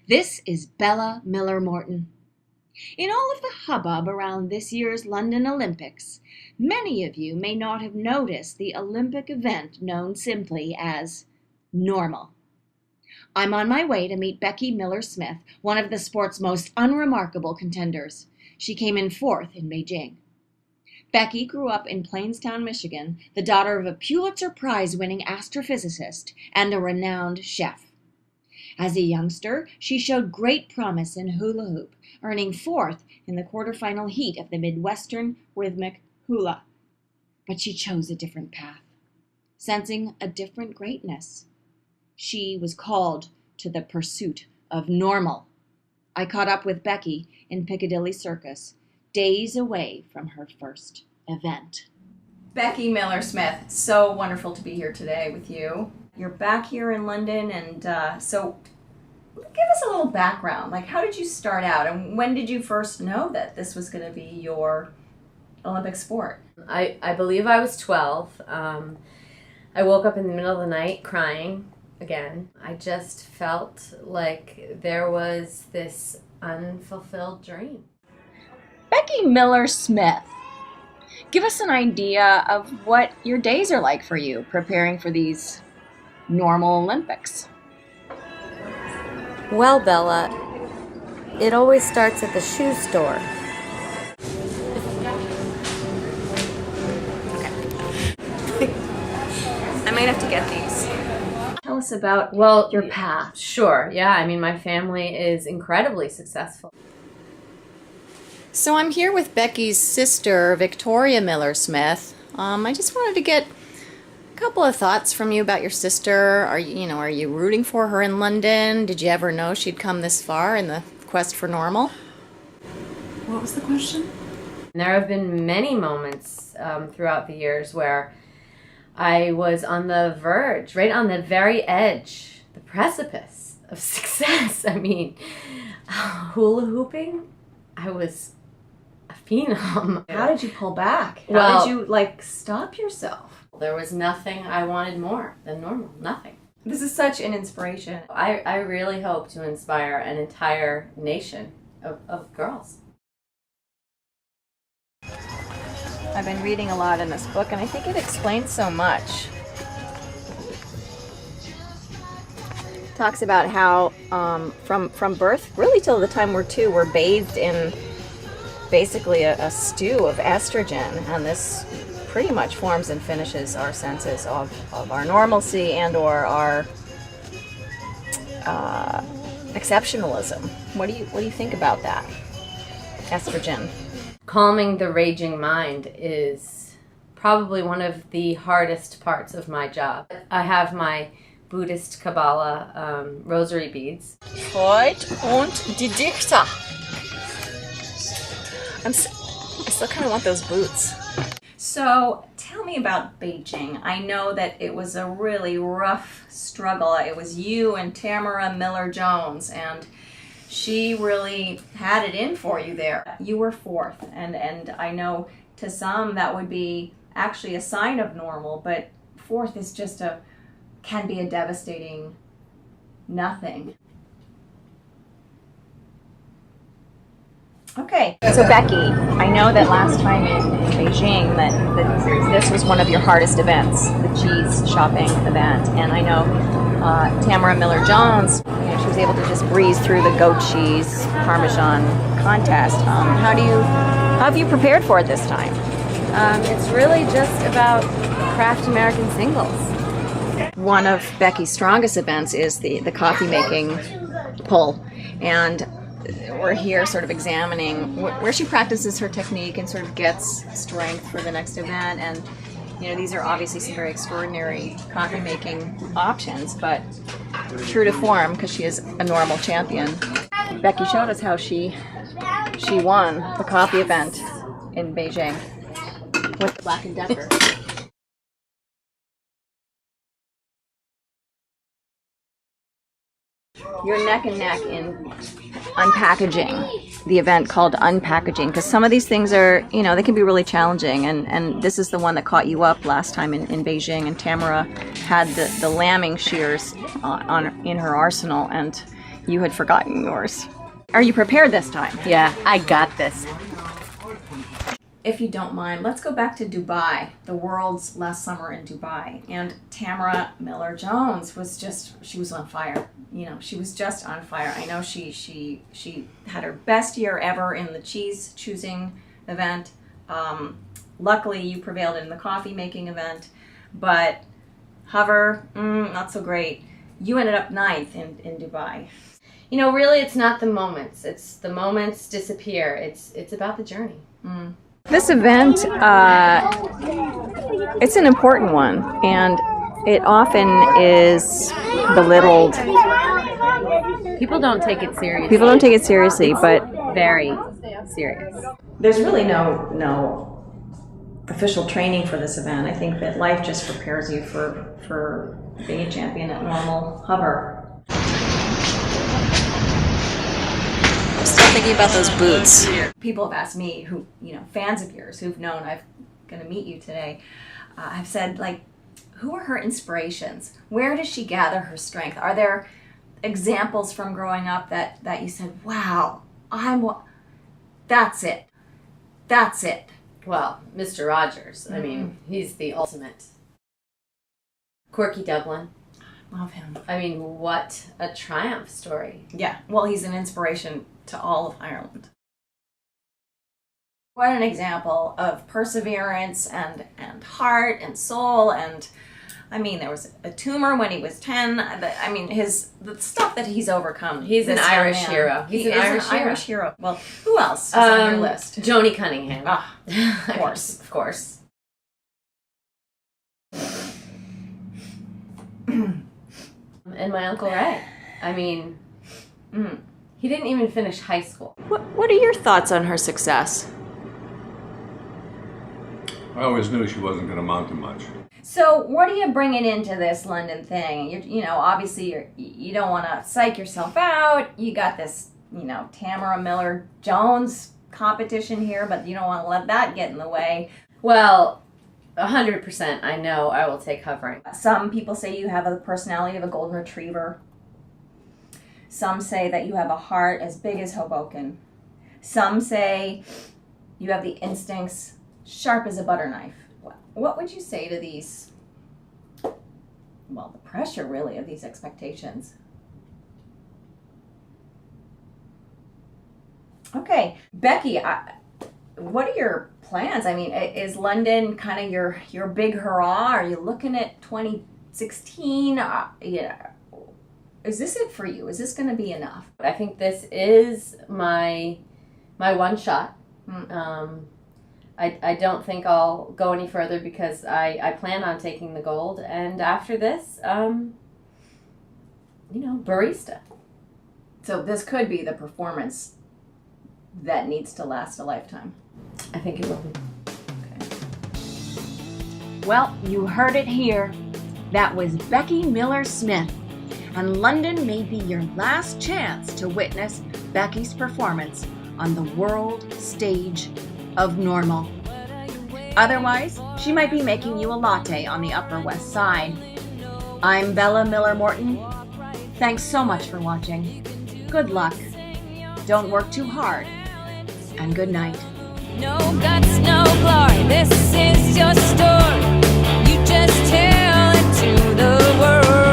This is Bella Miller Morton. In all of the hubbub around this year's London Olympics, many of you may not have noticed the Olympic event known simply as normal. I'm on my way to meet Becky Miller-Smith, one of the sport's most unremarkable contenders. She came in fourth in Beijing. Becky grew up in Plainstown, Michigan, the daughter of a Pulitzer Prize-winning astrophysicist and a renowned chef. As a youngster, she showed great promise in hula hoop, earning fourth in the quarterfinal heat of the Midwestern Rhythmic Hula. But she chose a different path, sensing a different greatness. She was called to the pursuit of normal. I caught up with Becky in Piccadilly Circus, days away from her first event. Becky Miller-Smith, so wonderful to be here today with you. You're back here in London, and so give us a little background. Like, how did you start out, and when did you first know that this was going to be your Olympic sport? I believe I was 12. I woke up in the middle of the night crying again. I just felt like there was this unfulfilled dream. Becky Miller-Smith, give us an idea of what your days are like for you preparing for these normal Olympics. Well, Bella, it always starts at the shoe store. I might have to get these. Tell us about your path. Sure, yeah. I mean, my family is incredibly successful. So I'm here with Becky's sister, Victoria Miller-Smith. I just wanted to get a couple of thoughts from you about your sister. Are you rooting for her in London? Did you ever know she'd come this far in the quest for normal? What was the question? There have been many moments throughout the years where I was on the verge, right on the very edge, the precipice of success. I mean, hula hooping, I was a phenom. How did you pull back? Well, How did you, stop yourself? There was nothing I wanted more than normal. Nothing. This is such an inspiration. I really hope to inspire an entire nation of girls. I've been reading a lot in this book, and I think it explains so much. It talks about how from birth, really till the time we're 2, we're bathed in basically a stew of estrogen, and this pretty much forms and finishes our senses of our normalcy and or our exceptionalism. What do you think about that? Estrogen. Calming the raging mind is probably one of the hardest parts of my job. I have my Buddhist Kabbalah rosary beads. Freud und die Dichter. I still kind of want those boots. So tell me about Beijing. I know that it was a really rough struggle. It was you and Tamara Miller-Jones, and she really had it in for you there. You were fourth, and I know to some that would be actually a sign of normal, but fourth is just can be a devastating nothing. Okay. So Becky, I know that last time in Beijing that this was one of your hardest events, the cheese shopping event, and I know Tamara Miller-Jones, she was able to just breeze through the goat cheese Parmesan contest. How have you prepared for it this time? It's really just about craft American singles. One of Becky's strongest events is the coffee making pull, and we're here sort of examining where she practices her technique and sort of gets strength for the next event. And these are obviously some very extraordinary coffee making options, but true to form because she is a normal champion. Becky showed us how she won the coffee event in Beijing with the Black & Decker. You're neck and neck in unpackaging, the event called Unpackaging, because some of these things are, they can be really challenging, and this is the one that caught you up last time in Beijing, and Tamara had the lambing shears in her arsenal, and you had forgotten yours. Are you prepared this time? Yeah, I got this. If you don't mind, let's go back to Dubai, the world's last summer in Dubai. And Tamara Miller-Jones she was on fire. You know, she was just on fire. I know she had her best year ever in the cheese choosing event. Luckily, you prevailed in the coffee making event, but hover, not so great. You ended up 9th in Dubai. You know, really, it's not the moments. It's the moments disappear. It's about the journey. This event, it's an important one, and it often is belittled. People don't take it seriously. People don't take it seriously, but Very serious. there's really no official training for this event. I think that life just prepares you for being a champion at normal hover. I'm still thinking about those boots. People have asked me, fans of yours who've known I'm going to meet you today, have said, like, who are her inspirations? Where does she gather her strength? Are there examples from growing up that you said, wow, that's it. That's it. Well, Mr. Rogers, I mean, he's the ultimate. Corky Dublin. Love him. I mean, what a triumph story. Yeah, well, he's an inspiration to all of Ireland. What an example of perseverance and heart and soul. And I mean, there was a tumor when he was 10. I mean, the stuff that he's overcome. He's an Irish hero. He's an Irish hero. Well, who else is on your list? Joni Cunningham. Of course. Of course. And my Uncle Ray. I mean, he didn't even finish high school. What are your thoughts on her success? I always knew she wasn't going to amount to much. So what are you bringing into this London thing? Obviously you don't want to psych yourself out. You got this, Tamara Miller-Jones competition here, but you don't want to let that get in the way. Well, 100% I know I will take hovering. Some people say you have the personality of a golden retriever. Some say that you have a heart as big as Hoboken. Some say you have the instincts sharp as a butter knife. What would you say to these, the pressure really of these expectations? Okay, Becky, what are your plans? I mean, is London kind of your big hurrah? Are you looking at 2016? Is this it for you? Is this going to be enough? I think this is my one shot. I don't think I'll go any further because I plan on taking the gold. And after this, barista. So this could be the performance that needs to last a lifetime. I think it will be. Okay. Well, you heard it here. That was Becky Miller-Smith. And London may be your last chance to witness Becky's performance on the world stage of normal. Otherwise, she might be making you a latte on the Upper West Side. I'm Bella Miller-Morton. Thanks so much for watching. Good luck. Don't work too hard. And good night. No guts, no glory. This is your story. You just tell it to the world.